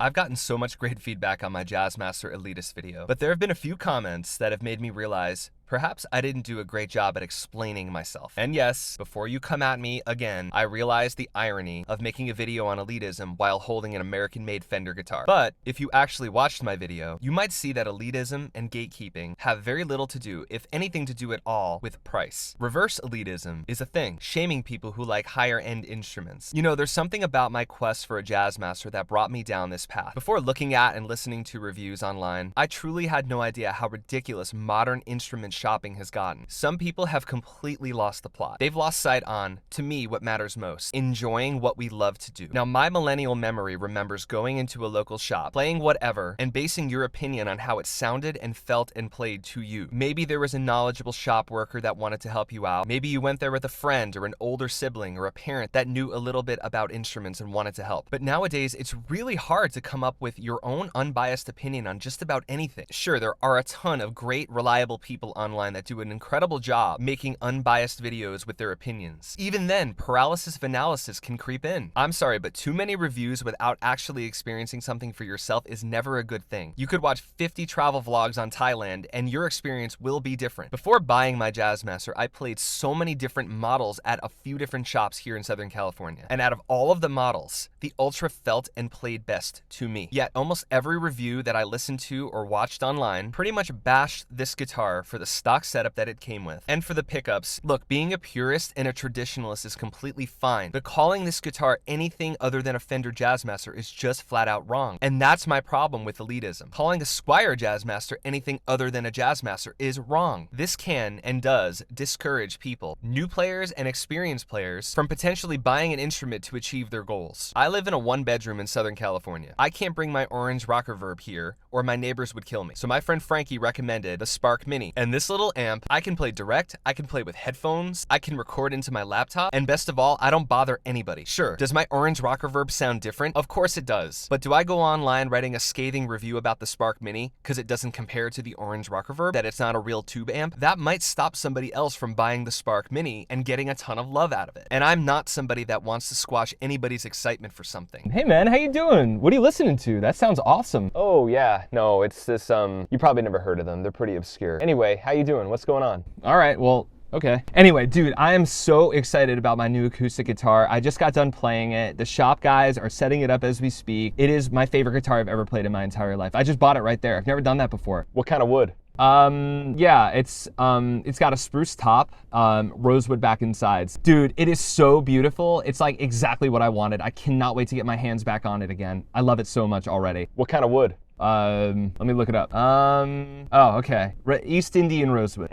I've gotten so much great feedback on my Jazzmaster Elitist video, but there have been a few comments that have made me realize perhaps I didn't do a great job at explaining myself. And yes, before you come at me again, I realize the irony of making a video on elitism while holding an American-made Fender guitar. But if you actually watched my video, you might see that elitism and gatekeeping have very little to do, if anything to do at all, with price. Reverse elitism is a thing, shaming people who like higher-end instruments. You know, there's something about my quest for a Jazzmaster that brought me down this path. Before looking at and listening to reviews online, I truly had no idea how ridiculous modern instrument shopping has gotten. Some people have completely lost the plot. They've lost sight on, to me, what matters most, enjoying what we love to do. Now, my millennial memory remembers going into a local shop, playing whatever, and basing your opinion on how it sounded and felt and played to you. Maybe there was a knowledgeable shop worker that wanted to help you out. Maybe you went there with a friend or an older sibling or a parent that knew a little bit about instruments and wanted to help. But nowadays, it's really hard to come up with your own unbiased opinion on just about anything. Sure, there are a ton of great, reliable people online that do an incredible job making unbiased videos with their opinions. Even then, paralysis of analysis can creep in. I'm sorry, but too many reviews without actually experiencing something for yourself is never a good thing. You could watch 50 travel vlogs on Thailand and your experience will be different. Before buying my Jazzmaster, I played so many different models at a few different shops here in Southern California. And out of all of the models, the Ultra felt and played best to me. Yet almost every review that I listened to or watched online pretty much bashed this guitar for the stock setup that it came with. And for the pickups, look, being a purist and a traditionalist is completely fine, but calling this guitar anything other than a Fender Jazzmaster is just flat out wrong. And that's my problem with elitism. Calling a Squier Jazzmaster anything other than a Jazzmaster is wrong. This can and does discourage people, new players and experienced players, from potentially buying an instrument to achieve their goals. I live in a one-bedroom in Southern California. I can't bring my orange rocker verb here, or my neighbors would kill me. So my friend Frankie recommended the Spark Mini, and this little amp, I can play direct, I can play with headphones, I can record into my laptop, and best of all, I don't bother anybody. Sure, does my orange rocker verb sound different? Of course it does. But do I go online writing a scathing review about the Spark Mini because it doesn't compare to the orange rocker verb, that it's not a real tube amp? That might stop somebody else from buying the Spark Mini and getting a ton of love out of it. And I'm not somebody that wants to squash anybody's excitement for something. Hey man, how you doing? What are you listening to? That sounds awesome. Oh yeah, no, it's this, you probably never heard of them. They're pretty obscure. Anyway, how you doing? What's going on? All right, well, okay. Anyway, dude, I am so excited about my new acoustic guitar. I just got done playing it. The shop guys are setting it up as we speak. It is my favorite guitar I've ever played in my entire life. I just bought it right there. I've never done that before. What kind of wood? Yeah, it's got a spruce top, rosewood back and sides. Dude, it is so beautiful. It's like exactly what I wanted. I cannot wait to get my hands back on it again. I love it so much already. What kind of wood? Let me look it up. Oh, okay. East Indian rosewood.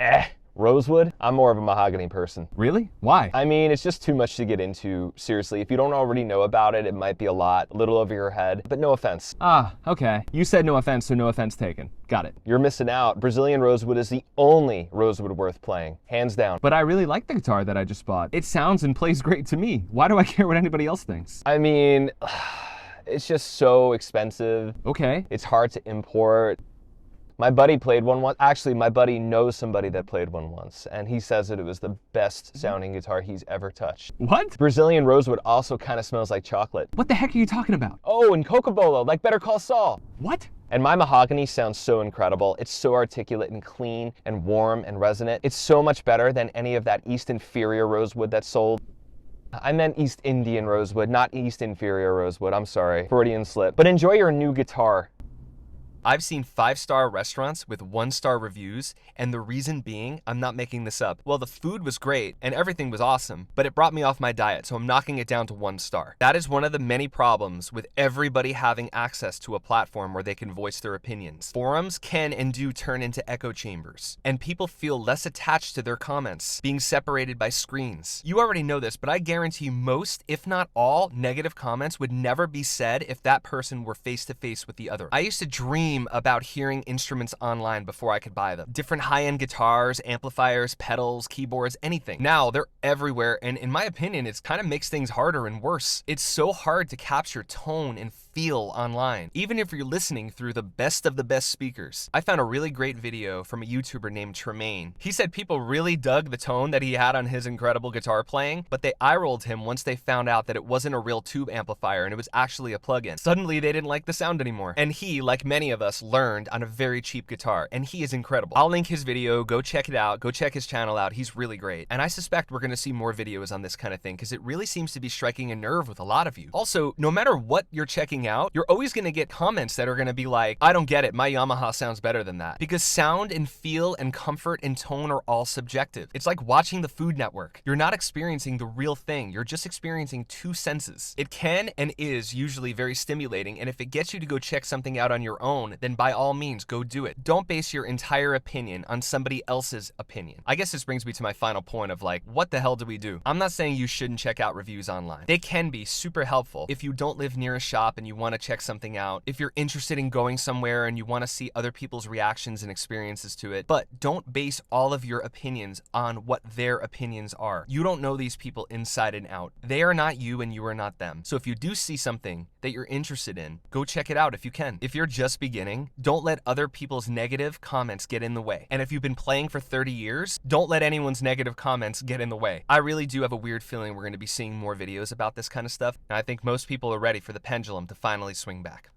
Rosewood? I'm more of a mahogany person. Really? Why? I mean, it's just too much to get into. Seriously, if you don't already know about it, it might be a little over your head, but no offense. Ah, okay. You said no offense, so no offense taken. Got it. You're missing out. Brazilian rosewood is the only rosewood worth playing, hands down. But I really like the guitar that I just bought. It sounds and plays great to me. Why do I care what anybody else thinks? I mean, it's just so expensive. Okay. It's hard to import. My buddy played one once. Actually, my buddy knows somebody that played one once, and he says that it was the best sounding guitar he's ever touched. What? Brazilian rosewood also kind of smells like chocolate. What the heck are you talking about? Oh, and Cocobolo, like Better Call Saul. What? And my mahogany sounds so incredible. It's so articulate and clean and warm and resonant. It's so much better than any of that East Inferior rosewood that's sold. I meant East Indian rosewood, not East Inferior rosewood. I'm sorry, Freudian slip. But enjoy your new guitar. I've seen 5-star restaurants with 1-star reviews, and the reason being, I'm not making this up. Well, the food was great and everything was awesome, but it brought me off my diet, so I'm knocking it down to 1 star. That is one of the many problems with everybody having access to a platform where they can voice their opinions. Forums can and do turn into echo chambers, and people feel less attached to their comments, being separated by screens. You already know this, but I guarantee most, if not all, negative comments would never be said if that person were face to face with the other. I used to dream about hearing instruments online before I could buy them. Different high-end guitars, amplifiers, pedals, keyboards, anything. Now they're everywhere, and in my opinion, it kind of makes things harder and worse. It's so hard to capture tone and feel online, even if you're listening through the best of the best speakers. I found a really great video from a YouTuber named Tremaine. He said people really dug the tone that he had on his incredible guitar playing, but they eye-rolled him once they found out that it wasn't a real tube amplifier and it was actually a plug-in. Suddenly they didn't like the sound anymore. And he, like many of us, learned on a very cheap guitar, and he is incredible. I'll link his video, go check it out, go check his channel out, he's really great. And I suspect we're gonna see more videos on this kind of thing because it really seems to be striking a nerve with a lot of you. Also, no matter what you're checking out, you're always gonna get comments that are gonna be like, I don't get it, my Yamaha sounds better than that. Because sound and feel and comfort and tone are all subjective. It's like watching the Food Network. You're not experiencing the real thing, you're just experiencing two senses. It can and is usually very stimulating, and if it gets you to go check something out on your own, then by all means, go do it. Don't base your entire opinion on somebody else's opinion. I guess this brings me to my final point of like, what the hell do we do? I'm not saying you shouldn't check out reviews online. They can be super helpful if you don't live near a shop and you want to check something out, if you're interested in going somewhere and you want to see other people's reactions and experiences to it, but don't base all of your opinions on what their opinions are. You don't know these people inside and out. They are not you and you are not them. So if you do see something that you're interested in, go check it out if you can. If you're just beginning, don't let other people's negative comments get in the way. And if you've been playing for 30 years, don't let anyone's negative comments get in the way. I really do have a weird feeling we're going to be seeing more videos about this kind of stuff, and I think most people are ready for the pendulum to finally swing back.